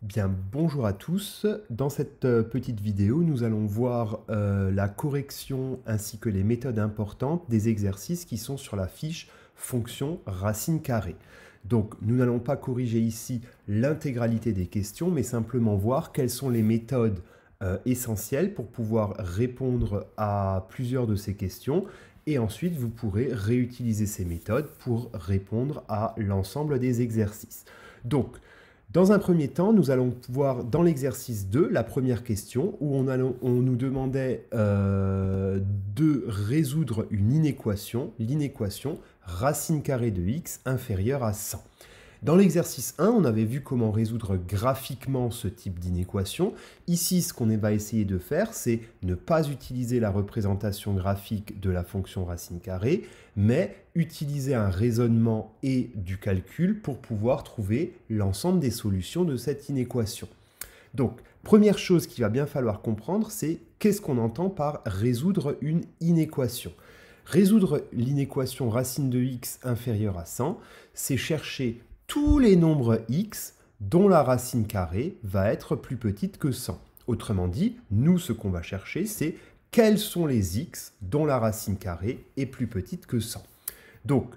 Bien, bonjour à tous. Dans cette petite vidéo, nous allons voir la correction ainsi que les méthodes importantes des exercices qui sont sur la fiche fonction racine carrée. Donc, nous n'allons pas corriger ici l'intégralité des questions, mais simplement voir quelles sont les méthodes essentielles pour pouvoir répondre à plusieurs de ces questions. Et ensuite, vous pourrez réutiliser ces méthodes pour répondre à l'ensemble des exercices. Donc, dans un premier temps, nous allons voir dans l'exercice 2, la première question, où on nous demandait de résoudre une inéquation, l'inéquation racine carrée de x inférieure à 100. Dans l'exercice 1, on avait vu comment résoudre graphiquement ce type d'inéquation. Ici, ce qu'on va essayer de faire, c'est ne pas utiliser la représentation graphique de la fonction racine carrée, mais utiliser un raisonnement et du calcul pour pouvoir trouver l'ensemble des solutions de cette inéquation. Donc, première chose qu'il va bien falloir comprendre, c'est qu'est-ce qu'on entend par résoudre une inéquation. Résoudre l'inéquation racine de x inférieure à 100, c'est chercher tous les nombres x dont la racine carrée va être plus petite que 100. Autrement dit, nous, ce qu'on va chercher, c'est quels sont les x dont la racine carrée est plus petite que 100. Donc,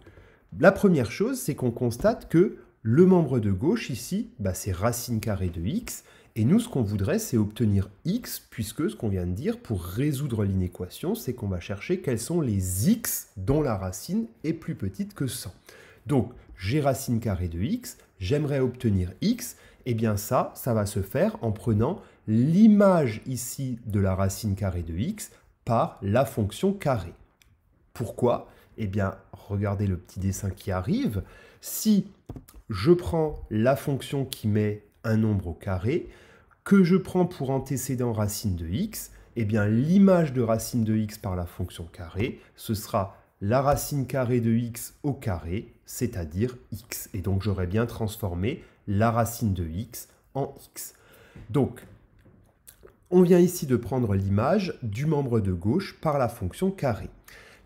la première chose, c'est qu'on constate que le membre de gauche, ici, c'est racine carrée de x. Et nous, ce qu'on voudrait, c'est obtenir x, puisque ce qu'on vient de dire, pour résoudre l'inéquation, c'est qu'on va chercher quels sont les x dont la racine est plus petite que 100. Donc, j'ai racine carrée de x, j'aimerais obtenir x, et bien ça va se faire en prenant l'image ici de la racine carrée de x par la fonction carrée. Pourquoi? Eh bien, regardez le petit dessin qui arrive. Si je prends la fonction qui met un nombre au carré, que je prends pour antécédent racine de x, eh bien l'image de racine de x par la fonction carrée, ce sera la racine carrée de x au carré, c'est-à-dire x. Et donc j'aurais bien transformé la racine de x en x. Donc, on vient ici de prendre l'image du membre de gauche par la fonction carré.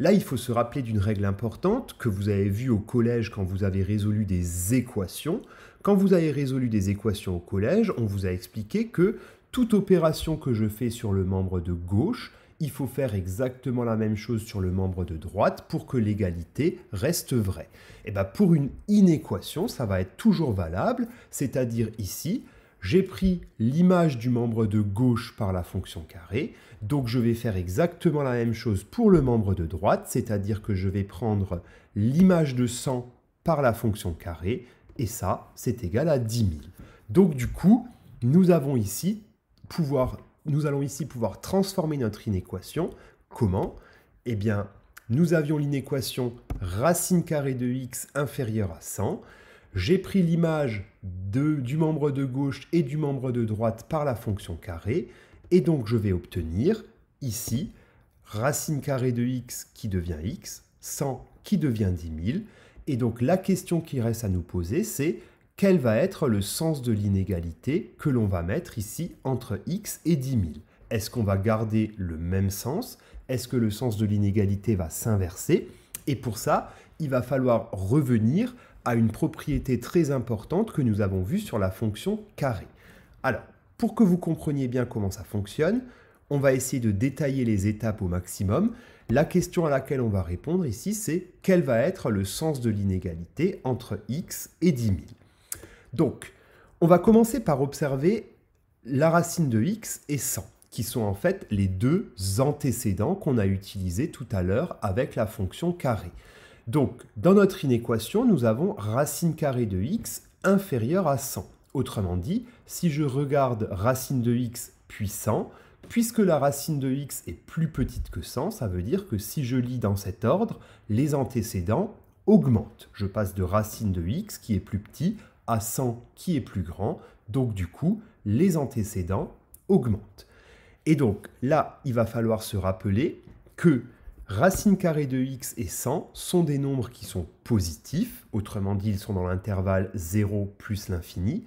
Là, il faut se rappeler d'une règle importante que vous avez vue au collège quand vous avez résolu des équations. Quand vous avez résolu des équations au collège, on vous a expliqué que toute opération que je fais sur le membre de gauche, il faut faire exactement la même chose sur le membre de droite pour que l'égalité reste vraie. Et bien pour une inéquation, ça va être toujours valable, c'est-à-dire ici, j'ai pris l'image du membre de gauche par la fonction carré, donc je vais faire exactement la même chose pour le membre de droite, c'est-à-dire que je vais prendre l'image de 100 par la fonction carré, et ça, c'est égal à 10 000. Donc du coup, nous allons ici pouvoir transformer notre inéquation. Comment? Eh bien, nous avions l'inéquation racine carrée de x inférieure à 100. J'ai pris l'image du membre de gauche et du membre de droite par la fonction carré, et donc je vais obtenir ici racine carrée de x qui devient x, 100 qui devient 10 000, et donc la question qui reste à nous poser, c'est quel va être le sens de l'inégalité que l'on va mettre ici entre x et 10 000. Est-ce qu'on va garder le même sens? Est-ce que le sens de l'inégalité va s'inverser? Et pour ça, il va falloir revenir à une propriété très importante que nous avons vue sur la fonction carré. Alors, pour que vous compreniez bien comment ça fonctionne, on va essayer de détailler les étapes au maximum. La question à laquelle on va répondre ici, c'est quel va être le sens de l'inégalité entre x et 10 000. Donc, on va commencer par observer la racine de x et 100, qui sont en fait les deux antécédents qu'on a utilisés tout à l'heure avec la fonction carré. Donc, dans notre inéquation, nous avons racine carrée de x inférieure à 100. Autrement dit, si je regarde racine de x puis 100, puisque la racine de x est plus petite que 100, ça veut dire que si je lis dans cet ordre, les antécédents augmentent. Je passe de racine de x, qui est plus petit, à 100, qui est plus grand. Donc, du coup, les antécédents augmentent. Et donc, là, il va falloir se rappeler que racine carrée de x et 100 sont des nombres qui sont positifs, autrement dit, ils sont dans l'intervalle 0 plus l'infini.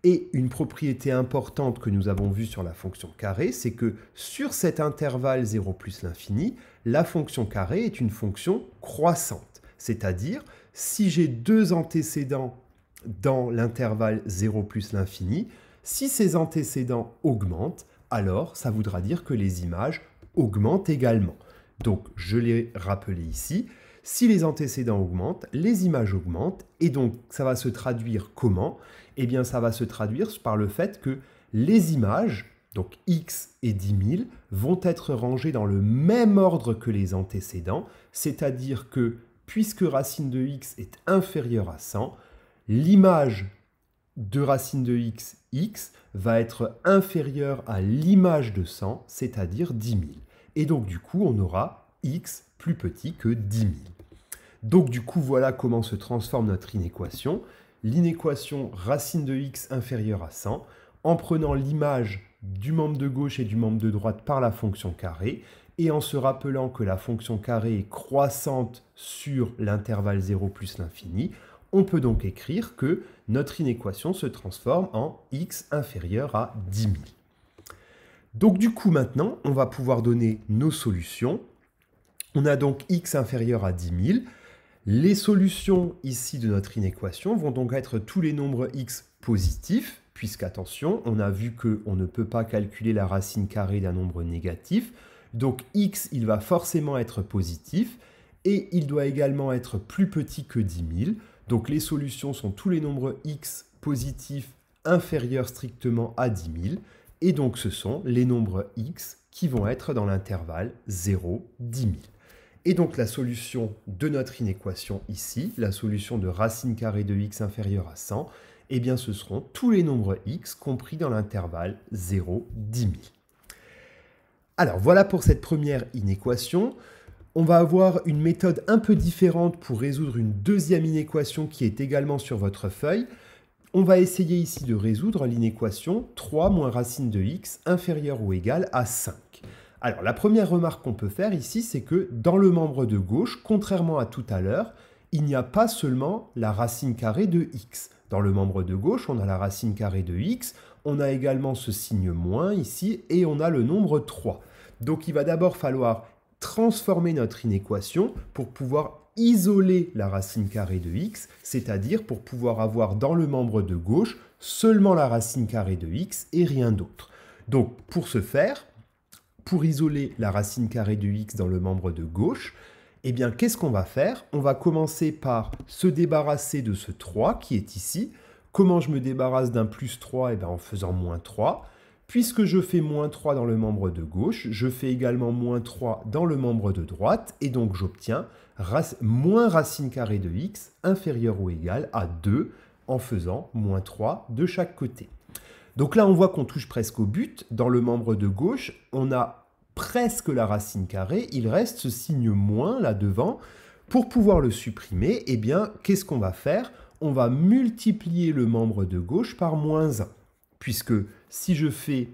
Et une propriété importante que nous avons vue sur la fonction carré, c'est que sur cet intervalle 0 plus l'infini, la fonction carré est une fonction croissante. C'est-à-dire, si j'ai deux antécédents dans l'intervalle 0 plus l'infini, Si ces antécédents augmentent, alors ça voudra dire que les images augmentent également. Donc, je l'ai rappelé ici, si les antécédents augmentent, les images augmentent, et donc ça va se traduire comment? Eh bien, ça va se traduire par le fait que les images, donc x et 10 000, vont être rangées dans le même ordre que les antécédents, c'est-à-dire que, puisque racine de x est inférieure à 100, l'image de racine de x, x, va être inférieure à l'image de 100, c'est-à-dire 10 000. Et donc, du coup, on aura x plus petit que 10 000. Donc, du coup, voilà comment se transforme notre inéquation. L'inéquation racine de x inférieure à 100, en prenant l'image du membre de gauche et du membre de droite par la fonction carré, et en se rappelant que la fonction carré est croissante sur l'intervalle 0 plus l'infini, on peut donc écrire que notre inéquation se transforme en x inférieur à 10 000. Donc du coup maintenant, on va pouvoir donner nos solutions. On a donc x inférieur à 10 000. Les solutions ici de notre inéquation vont donc être tous les nombres x positifs, puisqu'attention, on a vu qu'on ne peut pas calculer la racine carrée d'un nombre négatif. Donc x, il va forcément être positif, et il doit également être plus petit que 10 000. Donc les solutions sont tous les nombres x positifs inférieurs strictement à 10 000. Et donc ce sont les nombres x qui vont être dans l'intervalle 0, 10 000. Et donc la solution de notre inéquation ici, la solution de racine carrée de x inférieure à 100, eh bien ce seront tous les nombres x compris dans l'intervalle 0, 10 000. Alors voilà pour cette première inéquation. On va avoir une méthode un peu différente pour résoudre une deuxième inéquation qui est également sur votre feuille. On va essayer ici de résoudre l'inéquation 3 moins racine de x inférieure ou égale à 5. Alors la première remarque qu'on peut faire ici, c'est que dans le membre de gauche, contrairement à tout à l'heure, il n'y a pas seulement la racine carrée de x. Dans le membre de gauche, on a la racine carrée de x, on a également ce signe moins ici, et on a le nombre 3. Donc il va d'abord falloir transformer notre inéquation pour pouvoir isoler la racine carrée de x, c'est-à-dire pour pouvoir avoir dans le membre de gauche seulement la racine carrée de x et rien d'autre. Donc pour ce faire, pour isoler la racine carrée de x dans le membre de gauche, eh bien qu'est-ce qu'on va faire? On va commencer par se débarrasser de ce 3 qui est ici. Comment je me débarrasse d'un plus 3? Eh bien en faisant moins 3. Puisque je fais moins 3 dans le membre de gauche, je fais également moins 3 dans le membre de droite, et donc j'obtiens moins racine carrée de x inférieur ou égal à 2 en faisant moins 3 de chaque côté. Donc là, on voit qu'on touche presque au but. Dans le membre de gauche, on a presque la racine carrée. Il reste ce signe moins là devant. Pour pouvoir le supprimer, eh bien, qu'est-ce qu'on va faire? On va multiplier le membre de gauche par moins 1. Puisque si je fais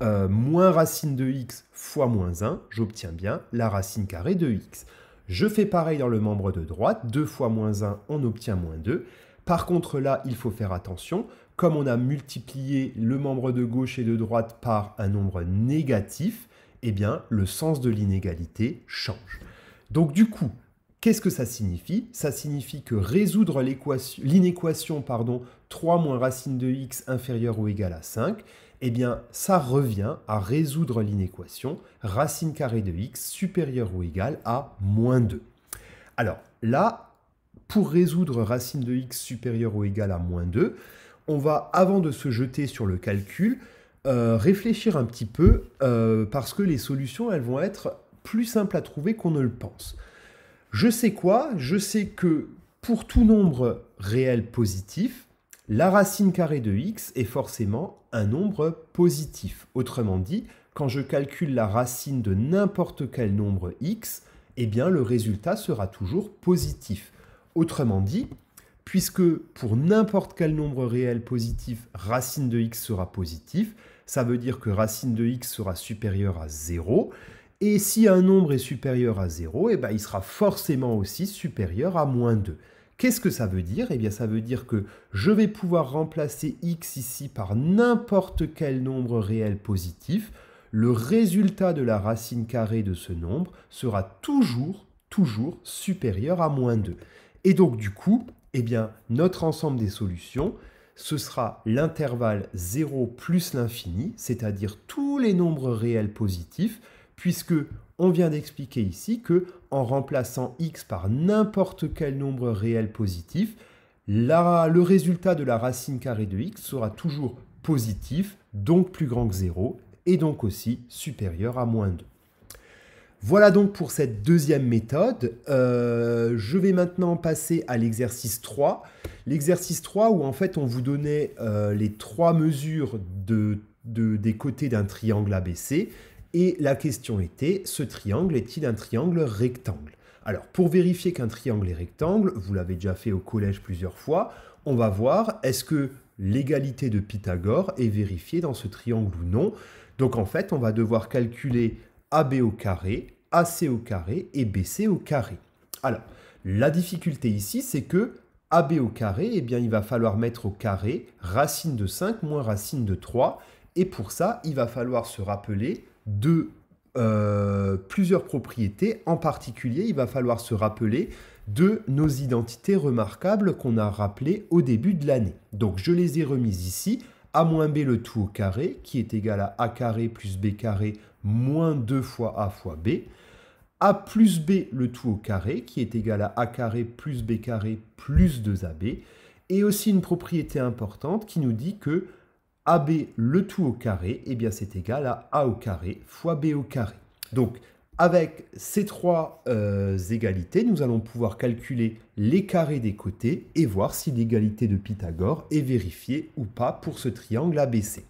moins racine de x fois moins 1, j'obtiens bien la racine carrée de x. Je fais pareil dans le membre de droite, 2 fois moins 1, on obtient moins 2. Par contre là, il faut faire attention, comme on a multiplié le membre de gauche et de droite par un nombre négatif, eh bien le sens de l'inégalité change. Donc du coup, qu'est-ce que ça signifie? Ça signifie que résoudre l'inéquation 3 moins racine de x inférieure ou égale à 5, eh bien, ça revient à résoudre l'inéquation racine carrée de x supérieure ou égale à moins 2. Alors là, pour résoudre racine de x supérieure ou égale à moins 2, on va, avant de se jeter sur le calcul, réfléchir un petit peu parce que les solutions, elles vont être plus simples à trouver qu'on ne le pense. Je sais quoi? Je sais que pour tout nombre réel positif, la racine carrée de x est forcément un nombre positif. Autrement dit, quand je calcule la racine de n'importe quel nombre x, eh bien le résultat sera toujours positif. Autrement dit, puisque pour n'importe quel nombre réel positif, racine de x sera positif, ça veut dire que racine de x sera supérieure à 0. Et si un nombre est supérieur à 0, eh bien, il sera forcément aussi supérieur à moins 2. Qu'est-ce que ça veut dire? Eh bien, ça veut dire que je vais pouvoir remplacer x ici par n'importe quel nombre réel positif. Le résultat de la racine carrée de ce nombre sera toujours supérieur à moins 2. Et donc, du coup, eh bien, notre ensemble des solutions, ce sera l'intervalle 0 plus l'infini, c'est-à-dire tous les nombres réels positifs, puisque on vient d'expliquer ici que en remplaçant x par n'importe quel nombre réel positif, le résultat de la racine carrée de x sera toujours positif, donc plus grand que 0, et donc aussi supérieur à moins 2. Voilà donc pour cette deuxième méthode. Je vais maintenant passer à l'exercice 3. L'exercice 3 où en fait on vous donnait les trois mesures des côtés d'un triangle ABC. Et la question était, ce triangle est-il un triangle rectangle? Alors pour vérifier qu'un triangle est rectangle, vous l'avez déjà fait au collège plusieurs fois, on va voir est-ce que l'égalité de Pythagore est vérifiée dans ce triangle ou non. Donc en fait on va devoir calculer AB au carré, AC au carré et BC au carré. Alors, la difficulté ici, c'est que AB au carré, eh bien, il va falloir mettre au carré racine de 5 moins racine de 3. Et pour ça, il va falloir se rappeler de plusieurs propriétés. En particulier, il va falloir se rappeler de nos identités remarquables qu'on a rappelées au début de l'année. Donc, je les ai remises ici. A moins B le tout au carré, qui est égal à A carré plus B carré moins 2 fois A fois B. A plus B le tout au carré, qui est égal à A carré plus B carré plus 2AB. Et aussi une propriété importante qui nous dit que AB le tout au carré, eh bien c'est égal à A au carré fois B au carré. Donc, avec ces trois égalités, nous allons pouvoir calculer les carrés des côtés et voir si l'égalité de Pythagore est vérifiée ou pas pour ce triangle ABC.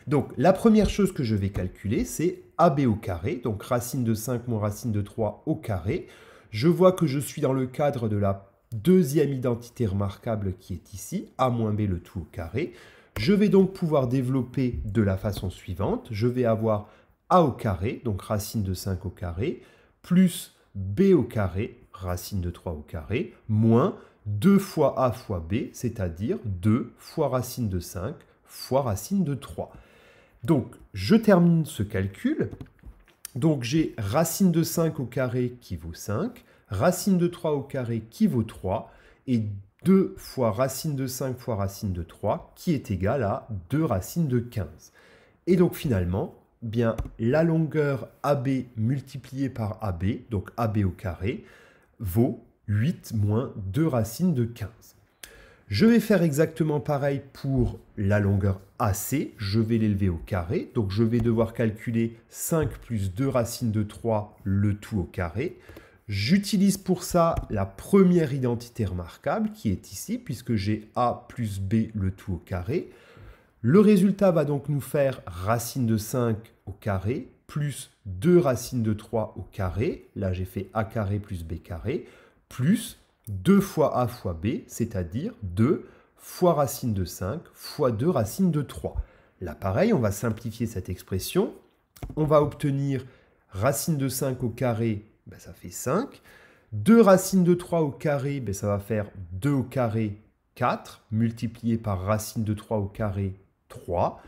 Donc, la première chose que je vais calculer, c'est AB au carré, donc racine de 5 moins racine de 3 au carré. Je vois que je suis dans le cadre de la deuxième identité remarquable qui est ici, A moins B le tout au carré. Je vais donc pouvoir développer de la façon suivante. Je vais avoir A au carré, donc racine de 5 au carré, plus B au carré, racine de 3 au carré, moins 2 fois A fois B, c'est-à-dire 2 fois racine de 5 fois racine de 3. Donc, je termine ce calcul. Donc, j'ai racine de 5 au carré qui vaut 5, racine de 3 au carré qui vaut 3, et 2 fois racine de 5 fois racine de 3 qui est égal à 2 racines de 15. Et donc, finalement, bien, la longueur AB multipliée par AB, donc AB au carré, vaut 8 moins 2 racines de 15. Je vais faire exactement pareil pour la longueur AC. Je vais l'élever au carré. Donc, je vais devoir calculer 5 plus 2 racines de 3, le tout au carré. J'utilise pour ça la première identité remarquable qui est ici, puisque j'ai A plus B, le tout au carré. Le résultat va donc nous faire racine de 5 au carré, plus 2 racines de 3 au carré. Là, j'ai fait A carré plus B carré, plus 2 fois A fois B, c'est-à-dire 2 fois racine de 5 fois 2 racine de 3. Là, pareil, on va simplifier cette expression. On va obtenir racine de 5 au carré, ben, ça fait 5. 2 racines de 3 au carré, ben, ça va faire 2 au carré, 4, multiplié par racine de 3 au carré, 3.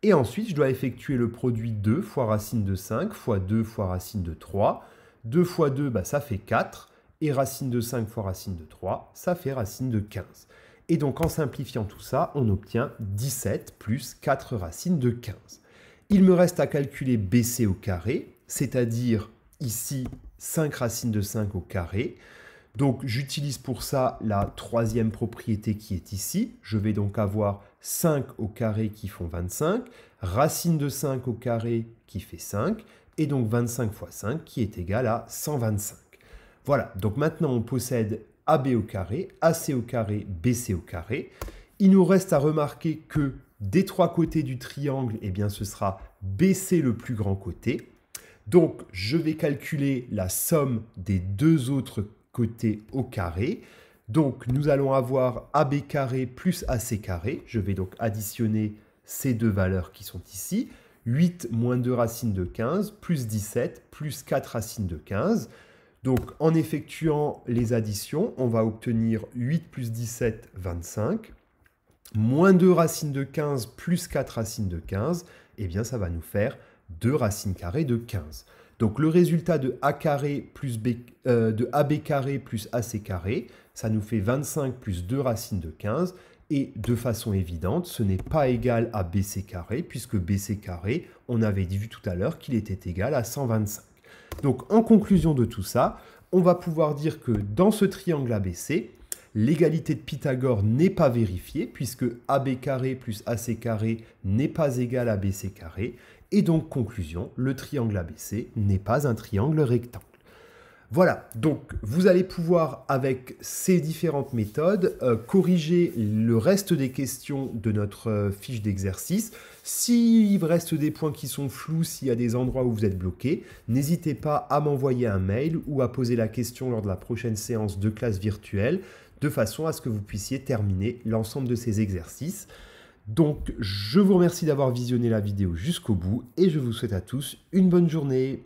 Et ensuite, je dois effectuer le produit 2 fois racine de 5 fois 2 fois racine de 3. 2 fois 2, ben, ça fait 4. Et racine de 5 fois racine de 3, ça fait racine de 15. Et donc, en simplifiant tout ça, on obtient 17 plus 4 racines de 15. Il me reste à calculer BC au carré, c'est-à-dire ici 5 racines de 5 au carré. Donc, j'utilise pour ça la troisième propriété qui est ici. Je vais donc avoir 5 au carré qui font 25, racine de 5 au carré qui fait 5, et donc 25 fois 5 qui est égal à 125. Voilà, donc maintenant on possède AB au carré, AC au carré, BC au carré. Il nous reste à remarquer que des trois côtés du triangle, eh bien, ce sera BC le plus grand côté. Donc, je vais calculer la somme des deux autres côtés au carré. Donc, nous allons avoir AB carré plus AC carré. Je vais donc additionner ces deux valeurs qui sont ici. 8 moins 2 racines de 15, plus 17, plus 4 racines de 15. Donc, en effectuant les additions, on va obtenir 8 plus 17, 25. Moins 2 racines de 15 plus 4 racines de 15, eh bien, ça va nous faire 2 racines carrées de 15. Donc, le résultat de A carré plus B, de AB carré plus AC carré, ça nous fait 25 plus 2 racines de 15. Et de façon évidente, ce n'est pas égal à BC carré, puisque BC carré, on avait vu tout à l'heure qu'il était égal à 125. Donc en conclusion de tout ça, on va pouvoir dire que dans ce triangle ABC, l'égalité de Pythagore n'est pas vérifiée, puisque AB carré plus AC carré n'est pas égal à BC carré. Et donc conclusion, le triangle ABC n'est pas un triangle rectangle. Voilà, donc vous allez pouvoir, avec ces différentes méthodes, corriger le reste des questions de notre fiche d'exercice. S'il reste des points qui sont flous, s'il y a des endroits où vous êtes bloqué, n'hésitez pas à m'envoyer un mail ou à poser la question lors de la prochaine séance de classe virtuelle, de façon à ce que vous puissiez terminer l'ensemble de ces exercices. Donc, je vous remercie d'avoir visionné la vidéo jusqu'au bout et je vous souhaite à tous une bonne journée.